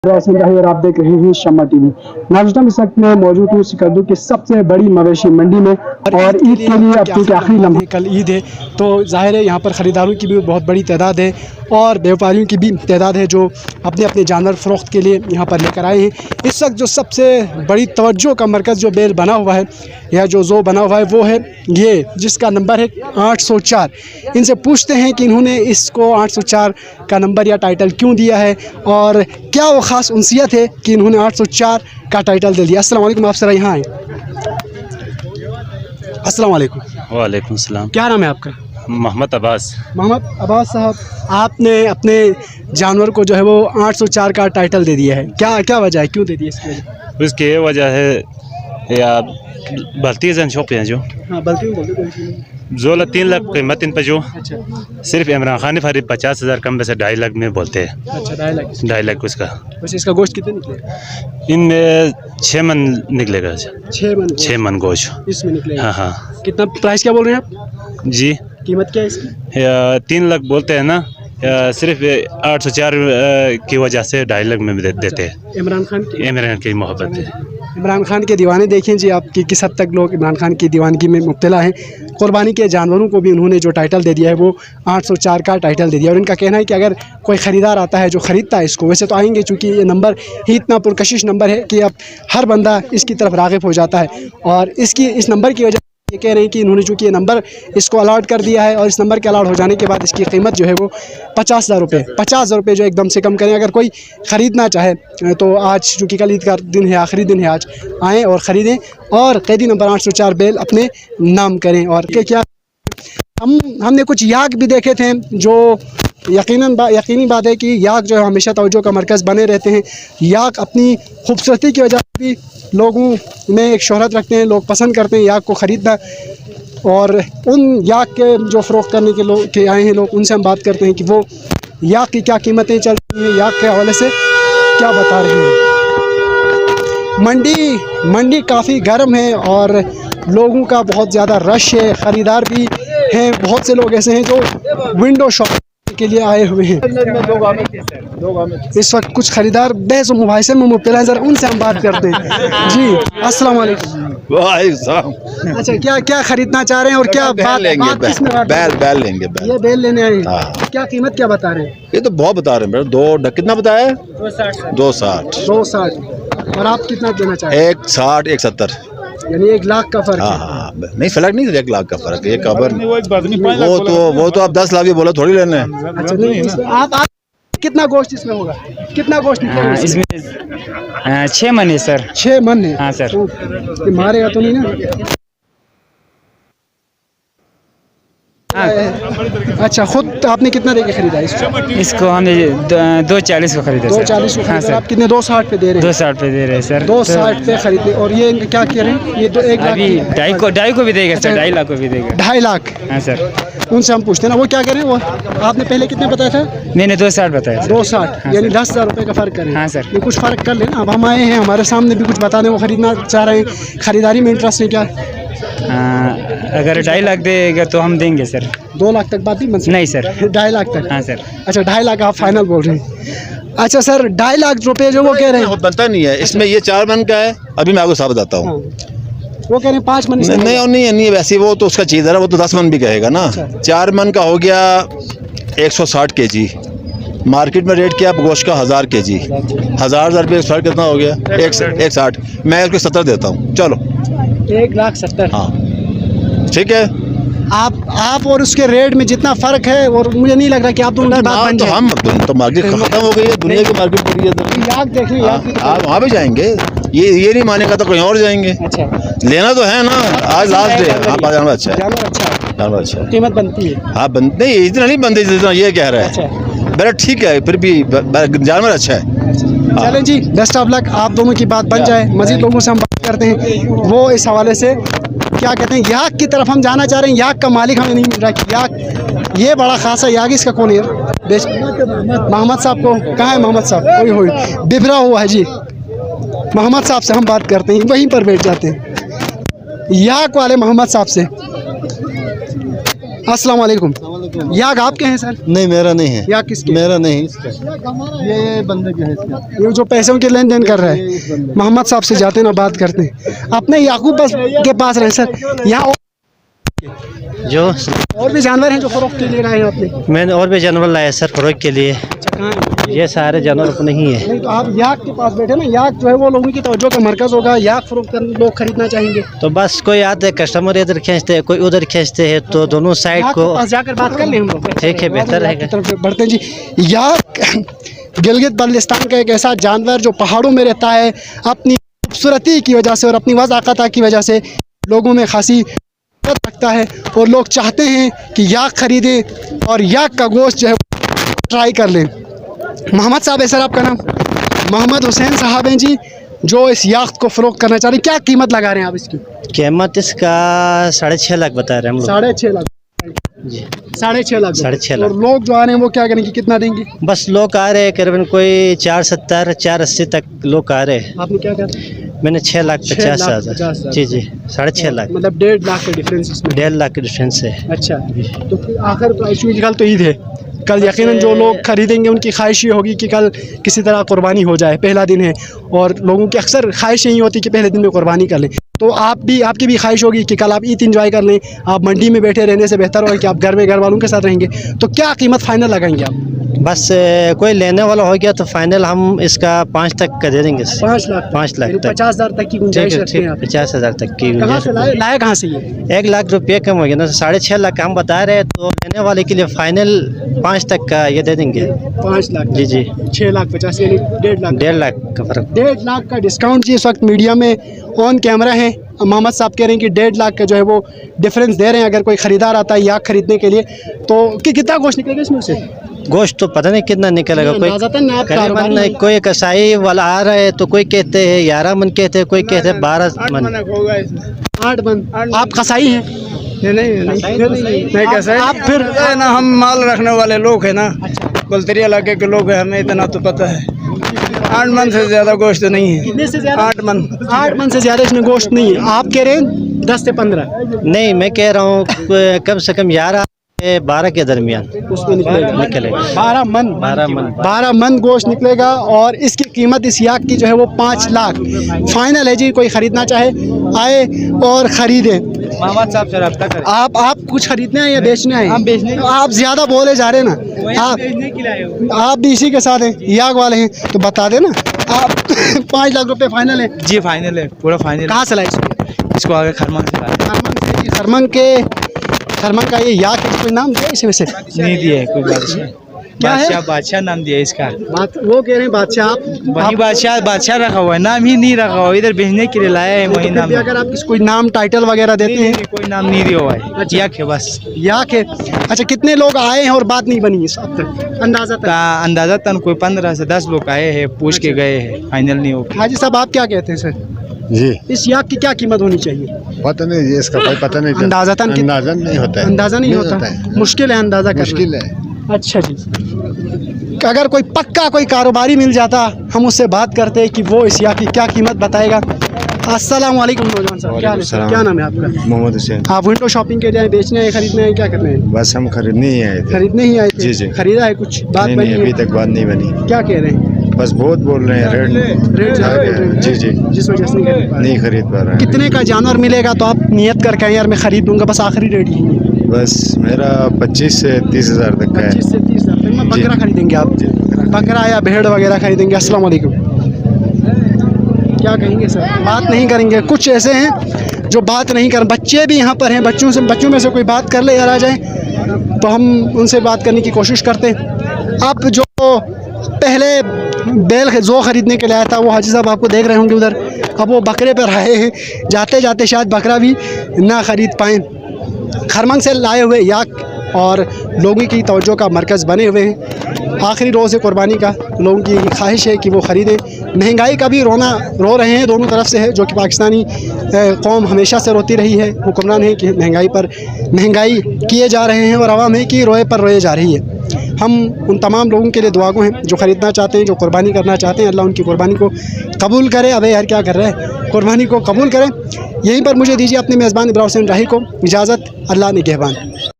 और आप देख रहे हैं शम्मा टीवी। नाज़रीन, इस वक्त में मौजूद हूँ सिकंदर की सबसे बड़ी मवेशी मंडी में और ईद के लिए अब चूँकि आखिरी लम्हा, कल ईद है तो जाहिर है यहाँ पर ख़रीदारों की भी बहुत बड़ी तादाद है और व्यापारियों की भी तादाद है जो अपने अपने जानवर फ़रोख्त के लिए यहाँ पर लेकर आए हैं। इस वक्त जो सबसे बड़ी तवज्जो का मरकज़ जो बेल बना हुआ है या जो ज़ो बना हुआ है वो है ये, जिसका नंबर है 804। इनसे पूछते हैं कि इन्होंने इसको 804 का नंबर या टाइटल क्यों दिया है और क्या वो ख़ास उनसियत है कि इन्होंने 804 का टाइटल दे दिया। अस्सलाम वालेकुम, आप ज़रा यहाँ आए। अस्सलाम वालेकुम। वालेकुम सलाम। क्या नाम है आपका? मोहम्मद अब्बास। मोहम्मद अब्बास साहब, आपने अपने जानवर को जो है वो 804 का टाइटल दे दिया है, क्या क्या वजह है, क्यों दे दिया इसकी वजह? उसकी वजह है या भलती जन शौक है जो हाँ बल्कि जोला 3 लाख कीमत इन पर जो अच्छा सिर्फ इमरान खान ने फरीब 50,000 कम वैसे 2.5 लाख में बोलते हैं। अच्छा 2.5 लाख। उसका वैसे इसका गोश्त कितने निकलेगा? इनमें 6 मन निकलेगा। 6 मन गोश्त इसमें निकलेगा। हाँ हाँ। कितना प्राइस क्या बोल रहे हैं आप? जी कीमत क्या है इसकी? 3 लाख बोलते हैं ना, सिर्फ 804 की वजह से 2.5 लाख में देते हैं। इमरान की मोहब्बत है। इमरान खान के दीवाने देखें जी आपकी किस हद तक लोग इमरान खान की दीवानगी में मुब्तला हैं। कुर्बानी के जानवरों को भी उन्होंने जो टाइटल दे दिया है वो 804 का टाइटल दे दिया और इनका कहना है कि अगर कोई ख़रीदार आता है जो ख़रीदता है इसको, वैसे तो आएंगे चूँकि ये नंबर ही इतना पुरकशिश नंबर है कि अब हर बंदा इसकी तरफ राग़िब हो जाता है और इस नंबर की वजह ये कह रहे हैं कि इन्होंने चूँकि ये नंबर इसको अलॉट कर दिया है और इस नंबर के अलॉट हो जाने के बाद इसकी कीमत जो है वो 50,000 रुपये 50,000 रुपये जो एकदम से कम करें। अगर कोई ख़रीदना चाहे तो आज चूँकि कल ईद का दिन है, आखिरी दिन है, आज आएँ और ख़रीदें और कैदी नंबर 804 बेल अपने नाम करें। और क्या हमने कुछ याक भी देखे थे जो यकीनी बात है कि याक जो है हमेशा तवज्जो का मरकज़ बने रहते हैं। याक अपनी खूबसूरती की वजह से भी लोगों में एक शोहरत रखते हैं, लोग पसंद करते हैं याक को ख़रीदना। और उन याक के जो फ़रोख्त करने के आए हैं लोग, उनसे हम बात करते हैं कि वो याक की क्या कीमतें चल रही हैं, याक के हवाले से क्या बता रहे हैं। मंडी काफ़ी गर्म है और लोगों का बहुत ज़्यादा रश है, ख़रीदार भी हैं। बहुत से लोग ऐसे हैं जो विंडो शॉपिंग के लिए आए हुए हैं। इस वक्त कुछ खरीदार बहस मुबाहिसे में मुब्तला है, जरा उनसे हम बात करते हैं। जी अस्सलाम वालेकुम। अच्छा, क्या खरीदना चाह रहे हैं और क्या बात लेंगे? बैल लेंगे। ये बैल लेने आए हैं। क्या कीमत क्या बता रहे हैं? ये तो बहुत बता रहे हैं। दो कितना बताया? 260। और आप कितना देना चाह रहे हैं? 160 170, यानी 1 लाख का फर्क। हाँ नहीं, फर्क नहीं, 1 लाख का फर्क है। वो तो आप 10 लाख भी बोला थोड़ी लेने। अच्छा नहीं, आप कितना गोश्त इसमें होगा? कितना गोश्त निकलेगा इसमें? 6 मन है सर। 6 मन है? हाँ सर। तो मारेगा तो नहीं ना? अच्छा, खुद आपने कितना देके खरीदा इसको? हमने 240 को खरीदा। 240 को? हाँ सर। आप कितने 260 पे दे रहे हैं? 260 पे दे रहे हैं सर। 260 पे खरीदे। और ये क्या कह रहे हैं? ये तो 1 लाख अभी 2.5 को भी देगा सर। 2.5 लाख को भी देगा। 2.5 लाख? हाँ सर। उनसे हम पूछते हैं ना, वो क्या कह रहे हैं? वो आपने पहले कितने बताया था? मैंने 260 बताया। 260 यानी 10,000 रुपये का फ़र्क करें। हाँ सर। ये कुछ फ़र्क कर लेना। अब हम आए हैं, हमारे सामने भी कुछ बता दें, वो ख़रीदना चाह रहे हैं, ख़रीदारी में इंटरेस्ट है क्या? अगर 2.5 लाख देगा तो हम देंगे सर। 2 लाख तक बात नहीं सर। 2.5 लाख तक? हाँ सर। अच्छा 2.5 लाख आप फाइनल बोल रहे हैं? अच्छा सर, 2.5 लाख रुपए जो वो कह रहे हैं बनता नहीं है इसमें। ये 4 मन का है। अभी मैं आपको साफ बताता हूँ। वो कह रहे हैं 5 मन। नहीं वैसे वो तो उसका चीज़ है ना, वो तो 10 मन भी कहेगा ना। 4 मन का हो गया 160 kg। मार्केट में रेट किया आप गोश्त का 1000 kg, 1000 रुपये फर्क कितना हो गया? 160। मैं उसको 70 देता हूँ। चलो 1,70,000। हाँ ठीक है। आप और उसके रेट में जितना फ़र्क है, और मुझे नहीं लग रहा कि आप दोनों की बात बन जाए। हम तो मार्केट खत्म हो गई है, दुनिया की मार्केट पड़ी है। तो याक देख लें, आप वहाँ भी जाएंगे, ये नहीं मानेगा तो कहीं और जाएंगे। अच्छा लेना तो है ना, आज लास्ट डे। हाँ जानवर अच्छा है, जानवर अच्छा है। कीमत बनती है? हाँ नहीं इतना नहीं बनती जितना ये कह रहा है। मेरा ठीक है, फिर भी जानवर अच्छा है। चलें जी, बेस्ट ऑफ लक, आप दोनों की बात बन जाए। मज़ीद लोगों से हम बात करते हैं, वो इस हवाले से क्या कहते हैं। याक की तरफ हम जाना चाह रहे हैं। याक का मालिक हमें नहीं मिल रहा कि याक ये बड़ा खासा याक इसका कौन है? मोहम्मद साहब को कहाँ है? मोहम्मद साहब कोई बिभरा हुआ है जी। मोहम्मद साहब से हम बात करते हैं, वहीं पर बैठ जाते हैं। याक वाले मोहम्मद साहब से अस्सलाम वालेकुम। याक आपके हैं सर? नहीं मेरा नहीं है, याक किसके? मेरा नहीं, ये बंदे के है इसका। ये जो पैसों के लेन देन कर रहा है, मोहम्मद साहब से जाते ना बात करते हैं। अपने याकूब बस के पास रहे सर। यहाँ जो और भी जानवर हैं जो फरोख्त के लिए लाए हैं आपने? मैंने और भी जानवर लाए सर फरोख के लिए। ये सारे जानवर अपने ही है। नहीं तो आप याक के पास बैठे ना, याक जो है वो लोगों की तवज्जो का मरकज होगा। याक फरोख्त करने लोग खरीदना चाहेंगे तो बस कोई आते है कस्टमर इधर खींचते हैं, कोई उधर खींचते हैं, तो दोनों साइड याक को के पास जाकर बात कर लें हम लोग। ठीक है, बेहतर रहेगा। याक की तरफ बढ़ते हैं जी। याक गिलगित बल्तिस्तान का एक ऐसा जानवर जो पहाड़ों में रहता है, अपनी खूबसूरती की वजह से और अपनी वज़ाक़त की वजह से लोगों में खासी रखता है और लोग चाहते हैं कि याक खरीदें और याक का गोश्त जो है ट्राई कर लें। मोहम्मद साहब है सर आपका नाम? मोहम्मद हुसैन साहब हैं जी, जो इस याक को फ़रोख्त करना चाह रहे हैं। क्या कीमत लगा रहे हैं आप इसकी? कीमत इसका 6.5 लाख बता रहे हैं हम लोग। 6.5 लाख जी, 6.5 लाख। 6.5 लाख। और लोग जो आ रहे हैं वो क्या करेंगे, कितना देंगे? बस लोग आ रहे हैं करीबन कोई 470 480 तक लोग आ रहे हैं। आपने क्या कहा? मैंने 6,50,000। जी जी, 6.5 लाख, मतलब 1.5 लाख का डिफरेंस इसमें। 1.5 लाख के डिफरेंस है। अच्छा, तो फिर आखिर कल तो ईद है, कल यकीनन जो लोग खरीदेंगे उनकी ख्वाहिश ये होगी कि कल किसी तरह कुर्बानी हो जाए। पहला दिन है और लोगों की अक्सर ख्वाहिश यही होती है कि पहले दिन में कुर्बानी कर लें। तो आपकी भी ख्वाहिश होगी कि कल आप ईद इंजॉय कर लें। आप मंडी में बैठे रहने से बेहतर होगा कि आप घर में घर वालों के साथ रहेंगे। तो क्या कीमत फाइनल लगाएंगे आप? बस कोई लेने वाला हो गया तो फाइनल हम इसका 5 तक का दे देंगे। 5 लाख 5 लाख तक। 50,000 तक की गुंजाइश रखते हैं आप? 50,000 तक की कहाँ से गुंजाइश। लाए कहाँ से ये? 1 लाख रुपये कम हो गया ना, 6.5 लाख हम बता रहे हैं, तो लेने वाले के लिए फाइनल 5 तक का ये दे देंगे। 5 लाख? जी जी, 6,50,000 यानी 1.5 लाख। 1.5 लाख का फर्क। 1.5 लाख का डिस्काउंट जी इस वक्त मीडिया में ऑन कैमरा है। मोहम्मद साहब कह रहे हैं कि 1.5 लाख का जो है वो डिफरेंस दे रहे हैं। अगर कोई ख़रीदार आता है याक खरीदने के लिए तो कितना गोश्त निकलेगा इसमें से? गोश्त तो पता नहीं कितना निकलेगा। कोई अंदाज़तन आप करीबन कारोबारी कोई कसाई वाला आ रहा है तो कोई कहते हैं 11 मन, कहते हैं कोई कहते हैं 12 मन। 8 मन। आप कसाई हैं? नहीं कैसा है? आप फिर है ना, हम माल रखने वाले लोग हैं ना, गुलतरी इलाके के लोग हैं, हमें इतना तो पता है। 8 मन से ज़्यादा गोश्त नहीं है। कितने से ज़्यादा? 8 मन। 8 मन से ज़्यादा इसमें गोश्त नहीं है। आप कह रहे हैं 10 से 15? नहीं, मैं कह रहा हूँ कम से कम 11 से 12 के दरमियान उसमें निकलेगा 12 मन गोश्त निकलेगा। और इसकी कीमत इस याक की जो है वो 5 लाख फाइनल है जी। कोई ख़रीदना चाहे आए और ख़रीदे। मोहम्मद साहब से रब्ता करें। आप कुछ खरीदने हैं या बेचने हैं? हम बेचने। आप ज़्यादा बोले जा रहे हैं ना। आप भी इसी के साथ हैं, याक वाले हैं, तो बता देना आप। 5 लाख रुपए फाइनल है जी, फाइनल है, पूरा फाइनल। कहाँ से लाए इसको आगे खरमन से लाए। खरमन का ये याक है, कोई नाम दिया इसे वैसे? नहीं दिया है कोई बादशाह। क्या है? बादशाह नाम दिया है इसका। बात वो कह रहे हैं बादशाह। वही बादशाह रखा हुआ है, नाम ही नहीं रखा हुआ, इधर भेजने के लिए लाया है, वही नाम है। अगर आप किसी कोई नाम टाइटल वगैरह देते हैं? कोई नाम नहीं दिया हुआ है। अच्छा। याक है बस। याक है। अच्छा, कितने लोग आए हैं और बात नहीं बनी इस अब तक अंदाजा? तन कोई 15 से 10 लोग आए हैं, पूछ के गए हैं, फाइनल नहीं हो। हाजी साहब आप क्या कहते हैं सर? जी इस याक की क्या कीमत होनी चाहिए? पता नहीं जी, इसका कोई पता नहीं। अंदाज़तन अंदाज़ा नहीं होता है। अंदाज़ा नहीं होता? मुश्किल है अंदाज़ा करना। मुश्किल है। अच्छा जी, अगर कोई पक्का कोई कारोबारी मिल जाता हम उससे बात करते कि वो इस याक की क्या कीमत बताएगा। अस्सलाम वालेकुम नौजवान साहब, क्या नाम है आपका? मोहम्मद हुसैन। आप विंडो शॉपिंग के लिए बेचने हैं, खरीदने हैं, क्या करने हैं? बस हम खरीदने ही आए थे। खरीदने ही आए थे? जी जी। खरीदा है कुछ? बात नहीं, बनी नहीं, है? अभी तक बात नहीं बनी। क्या कह रहे हैं? बस बहुत बोल रहे हैं, रेट ज़्यादा बोल रहे हैं। जी जी, जिस वजह से नहीं खरीद पा रहे हैं। कितने का जानवर मिलेगा तो आप नियत करके आए यार मैं खरीद लूँगा, बस आखिरी रेट ही है? बस मेरा 25 से 30 हज़ार तक का है। 25 से 30 हज़ार तक में बकरा खरीदेंगे आप? बकरा या भेड़ वगैरह खरीदेंगे? अस्सलाम वालेकुम, क्या कहेंगे सर? बात नहीं करेंगे? कुछ ऐसे हैं जो बात नहीं कर, बच्चे भी यहाँ पर हैं, बच्चों में से कोई बात कर ले यार आ जाए तो हम उनसे बात करने की कोशिश करते हैं। अब जो पहले बैल जो ख़रीदने के लिए आया था वो हाजी साहब आपको देख रहे होंगे उधर, अब वो बकरे पर आए हैं। जाते जाते शायद बकरा भी ना ख़रीद पाएँ। खरमन से लाए हुए याक और लोगों की तवज्जो का मरकज़ बने हुए हैं। आखिरी रोज़ है कुर्बानी का, लोगों की ख्वाहिश है कि वो ख़रीदें। महंगाई का भी रो रहे हैं, दोनों तरफ से है, जो कि पाकिस्तानी कौम हमेशा से रोती रही है। हुक्मरान है कि महंगाई किए जा रहे हैं और आवाम है कि रोए पर रोए जा रही है। हम उन तमाम लोगों के लिए दुआगो हैं जो ख़रीदना चाहते हैं, जो कुर्बानी करना चाहते हैं। अल्लाह उनकी कुर्बानी को कबूल करे। अबे यार क्या कर रहे हैं, कुर्बानी को कबूल करें। यहीं पर मुझे दीजिए अपने मेज़बान इब्राहिम हुसैन राही को इजाज़त। अल्लाह निगहबान।